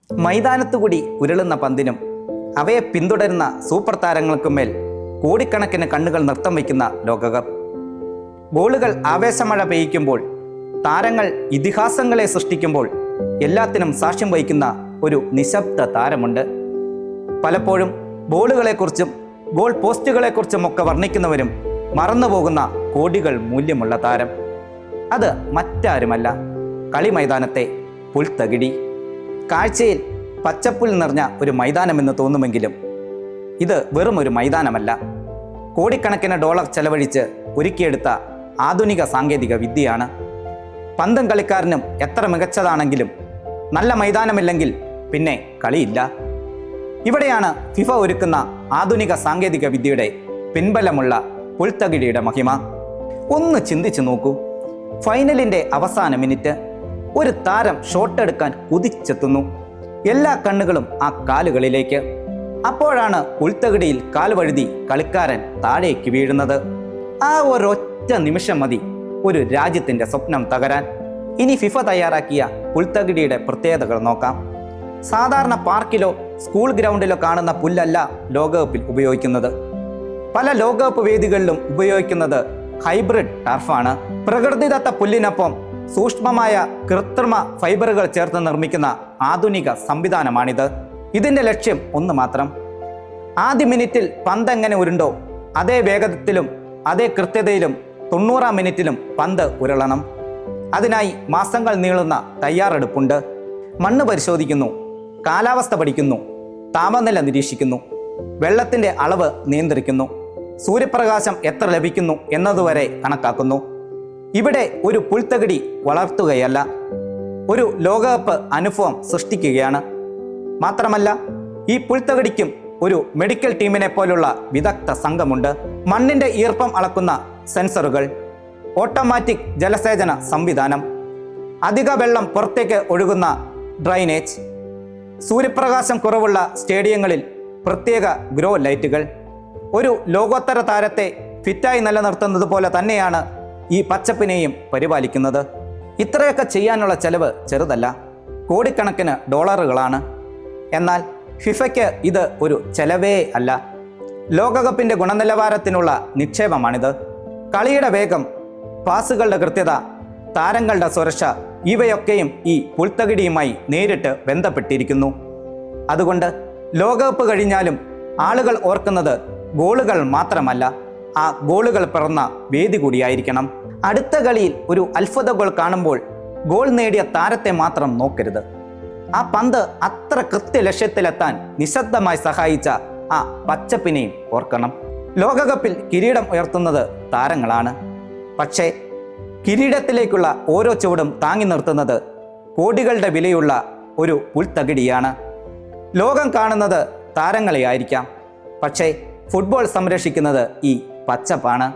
മൈതാനത്തുകൂടി ഉരുളുന്ന പന്തിനും അവയെ പിന്തുടരുന്ന സൂപ്പർ താരങ്ങൾക്കുമേൽ കോടിക്കണക്കിന് കണ്ണുകൾ നൃത്തം വയ്ക്കുന്ന ലോകകപ്പ്. ഗോളുകൾ ആവേശമഴ പെയ്യിക്കുമ്പോൾ, താരങ്ങൾ ഇതിഹാസങ്ങളെ സൃഷ്ടിക്കുമ്പോൾ എല്ലാത്തിനും സാക്ഷ്യം വഹിക്കുന്ന ഒരു നിശബ്ദ താരമുണ്ട്. പലപ്പോഴും ബോളുകളെക്കുറിച്ചും ഗോൾ പോസ്റ്റുകളെക്കുറിച്ചും ഒക്കെ വർണ്ണിക്കുന്നവരും മറന്നുപോകുന്ന കോടികൾ മൂല്യമുള്ള താരം. അത് മറ്റാരുമല്ല, കളി മൈതാനത്തെ പുൽത്തകിടി. കാഴ്ചയിൽ പച്ചപ്പുൽ നിറഞ്ഞ ഒരു മൈതാനമെന്ന് തോന്നുമെങ്കിലും ഇത് വെറും ഒരു മൈതാനമല്ല. കോടിക്കണക്കിന് ഡോളർ ചെലവഴിച്ച് ഒരുക്കിയെടുത്ത ആധുനിക സാങ്കേതിക വിദ്യയാണ്. പന്തും കളിക്കാരനും എത്ര മികച്ചതാണെങ്കിലും നല്ല മൈതാനമില്ലെങ്കിൽ പിന്നെ കളിയില്ല. ഇവിടെയാണ് ഫിഫ ഒരുക്കുന്ന ആധുനിക സാങ്കേതിക വിദ്യയുടെ പിൻബലമുള്ള പുൽത്തകിടിയുടെ മഹിമ. ഒന്ന് ചിന്തിച്ചു നോക്കൂ. ഫൈനലിൻ്റെ അവസാന മിനിറ്റ് ഒരു താരം ഷോട്ട് എടുക്കാൻ കുതിച്ചെത്തുന്നു. എല്ലാ കണ്ണുകളും ആ കാലുകളിലേക്ക്. അപ്പോഴാണ് പുൽത്തകിടിയിൽ കാൽ വഴുതി കളിക്കാരൻ താഴേക്ക് വീഴുന്നത്. ആ ഒരൊറ്റ നിമിഷം മതി ഒരു രാജ്യത്തിൻ്റെ സ്വപ്നം തകരാൻ. ഇനി ഫിഫ തയ്യാറാക്കിയ പുൽത്തകിടിയുടെ പ്രത്യേകതകൾ നോക്കാം. സാധാരണ പാർക്കിലോ സ്കൂൾ ഗ്രൗണ്ടിലോ കാണുന്ന പുല്ലല്ല ലോകകപ്പിൽ ഉപയോഗിക്കുന്നത്. പല ലോകകപ്പ് വേദികളിലും ഉപയോഗിക്കുന്നത് ഹൈബ്രിഡ് ടർഫാണ്. പ്രകൃതിദത്ത പുല്ലിനൊപ്പം സൂക്ഷ്മമായ കൃത്രിമ ഫൈബറുകൾ ചേർത്ത് നിർമ്മിക്കുന്ന ആധുനിക സംവിധാനമാണിത്. ഇതിൻ്റെ ലക്ഷ്യം ഒന്ന് മാത്രം: ആദ്യ മിനിറ്റിൽ പന്ത് എങ്ങനെ ഉരുണ്ടോ അതേ വേഗത്തിലും അതേ കൃത്യതയിലും 90-ാം മിനിറ്റിലും പന്ത് ഉരുളണം. അതിനായി മാസങ്ങൾ നീളുന്ന തയ്യാറെടുപ്പുണ്ട്. മണ്ണ് പരിശോധിക്കുന്നു, കാലാവസ്ഥ പഠിക്കുന്നു, താപനില നിരീക്ഷിക്കുന്നു, വെള്ളത്തിൻ്റെ അളവ് നിയന്ത്രിക്കുന്നു, സൂര്യപ്രകാശം എത്ര ലഭിക്കുന്നു എന്നതുവരെ കണക്കാക്കുന്നു. ഇവിടെ ഒരു പുൽത്തകിടി വളർത്തുകയല്ല, ഒരു ലോകകപ്പ് അനുഭവം സൃഷ്ടിക്കുകയാണ്. മാത്രമല്ല, ഈ പുൽത്തകിടിക്കും ഒരു മെഡിക്കൽ ടീമിനെ പോലുള്ള വിദഗ്ധ സംഘമുണ്ട്. മണ്ണിൻ്റെ ഈർപ്പം അളക്കുന്ന സെൻസറുകൾ, ഓട്ടോമാറ്റിക് ജലസേചന സംവിധാനം, അധിക വെള്ളം പുറത്തേക്ക് ഒഴുകുന്ന ഡ്രൈനേജ്, സൂര്യപ്രകാശം കുറവുള്ള സ്റ്റേഡിയങ്ങളിൽ പ്രത്യേക ഗ്രോ ലൈറ്റുകൾ. ഒരു ലോകോത്തര താരത്തെ ഫിറ്റായി നിലനിർത്തുന്നത് പോലെ തന്നെയാണ് ഈ പച്ചപ്പിനെയും പരിപാലിക്കുന്നത്. ഇത്രയൊക്കെ ചെയ്യാനുള്ള ചെലവ് ചെറുതല്ല, കോടിക്കണക്കിന് ഡോളറുകളാണ്. എന്നാൽ ഫിഫയ്ക്ക് ഇത് ഒരു ചെലവേ അല്ല. ലോകകപ്പിൻ്റെ ഗുണനിലവാരത്തിനുള്ള നിക്ഷേപമാണിത്. കളിയുടെ വേഗം, പാസുകളുടെ കൃത്യത, താരങ്ങളുടെ സുരക്ഷ ഇവയൊക്കെയും ഈ പുൽത്തകിടിയുമായി നേരിട്ട് ബന്ധപ്പെട്ടിരിക്കുന്നു. അതുകൊണ്ട് ലോകകപ്പ് കഴിഞ്ഞാലും ആളുകൾ ഓർക്കുന്നത് ഗോളുകൾ മാത്രമല്ല, ആ ഗോളുകൾ പിറന്ന വേദി കൂടിയായിരിക്കണം. അടുത്ത കളിയിൽ ഒരു അത്ഭുത ഗോൾ കാണുമ്പോൾ ഗോൾ നേടിയ താരത്തെ മാത്രം നോക്കരുത്. ആ പന്ത് അത്ര കൃത്യ ലക്ഷ്യത്തിലെത്താൻ നിശബ്ദമായി സഹായിച്ച ആ പച്ചപ്പിനെയും ഓർക്കണം. ലോകകപ്പിൽ കിരീടം ഉയർത്തുന്നത് താരങ്ങളാണ്. പക്ഷേ കിരീടത്തിലേക്കുള്ള ഓരോ ചുവടും താങ്ങി നിർത്തുന്നത് കോടികളുടെ വിലയുള്ള ഒരു പുൽത്തകിടിയാണ്. ലോകം കാണുന്നത് താരങ്ങളെ ആയിരിക്കാം, പക്ഷേ ഫുട്ബോൾ സംരക്ഷിക്കുന്നത് ഈ പച്ചപ്പാണ്.